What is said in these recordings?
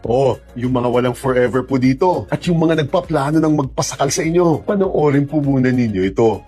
Oh, yung mga walang forever po dito at yung mga nagpaplano ng magpasakal sa inyo, panoorin po muna ninyo ito.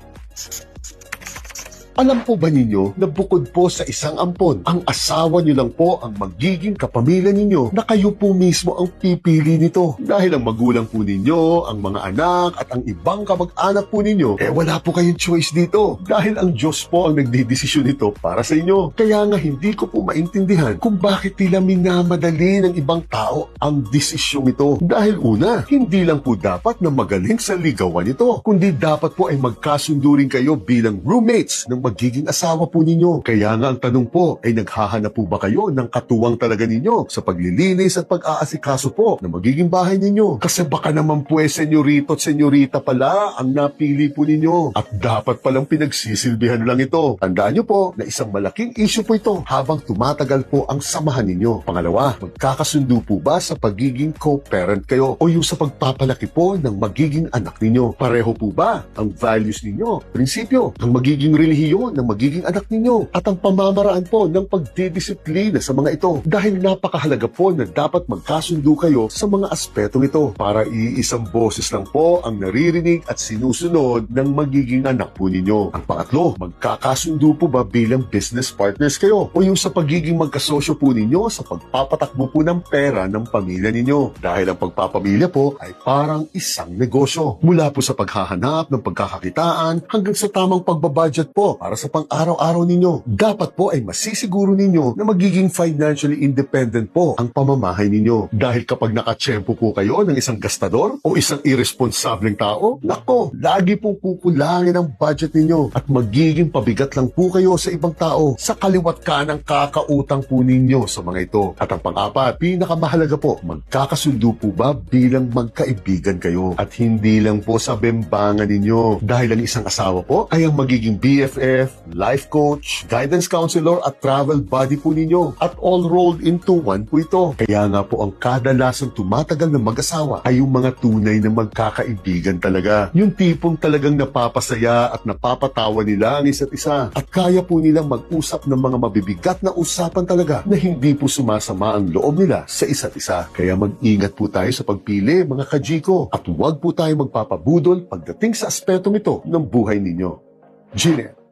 Alam po ba ninyo na bukod po sa isang ampon, ang asawa nyo lang po ang magiging kapamilya ninyo na kayo po mismo ang pipili nito? Dahil ang magulang po ninyo, ang mga anak at ang ibang kamag-anak po ninyo, wala po kayong choice dito. Dahil ang Diyos po ang nagdidesisyon nito para sa inyo. Kaya nga hindi ko po maintindihan kung bakit nila minamadali ng ibang tao ang desisyon ito. Dahil una, hindi lang po dapat na magaling sa ligawan ito, kundi dapat po ay magkasundo rin kayo bilang roommates ng magiging asawa po ninyo. Kaya nga ang tanong po ay naghahanap po ba kayo ng katuwang talaga ninyo sa paglilinis at pag-aasikaso po ng magiging bahay ninyo? Kasi baka naman po senyorito at senyorita pala ang napili po ninyo at dapat palang pinagsisilbihan lang ito. Tandaan nyo po na isang malaking issue po ito habang tumatagal po ang samahan ninyo. Pangalawa, magkakasundo po ba sa pagiging co-parent kayo o yung sa pagpapalaki po ng magiging anak ninyo? Pareho po ba ang values ninyo, prinsipyo, ang magiging relihiyon ng magiging anak ninyo at ang pamamaraan po ng pagdidisiplina sa mga ito? Dahil napakahalaga po na dapat magkasundo kayo sa mga aspetong ito para iisang boses lang po ang naririnig at sinusunod ng magiging anak po ninyo. Ang pangatlo, magkakasundo po ba bilang business partners kayo o yung sa pagiging magkasosyo po ninyo sa pagpapatakbo po ng pera ng pamilya ninyo? Dahil ang pagpapamilya po ay parang isang negosyo. Mula po sa paghahanap ng pagkakakitaan hanggang sa tamang pagbabudget po para sa pang-araw-araw ninyo. Dapat po ay masisiguro ninyo na magiging financially independent po ang pamamahay ninyo. Dahil kapag nakatsyempo po kayo ng isang gastador o isang irresponsableng tao, nako, lagi pong kukulangin ang budget ninyo at magiging pabigat lang po kayo sa ibang tao sa kaliwat kanang kakautang po ninyo sa mga ito. At ang pang-apat, pinakamahalaga po, magkakasundo po ba bilang magkaibigan kayo at hindi lang po sa bembangan ninyo? Dahil ang isang asawa po ay ang magiging BFF, life coach, guidance counselor at travel buddy po ninyo at all rolled into one po ito. Kaya nga po ang kadalasang tumatagal na mag-asawa ay yung mga tunay na magkakaibigan talaga. Yung tipong talagang napapasaya at napapatawa nila ang isa't isa at kaya po nilang mag-usap ng mga mabibigat na usapan talaga na hindi po sumasama ang loob nila sa isa't isa. Kaya mag-ingat po tayo sa pagpili mga kajiko at huwag po tayo magpapabudol pagdating sa aspetong ito ng buhay ninyo. Gine.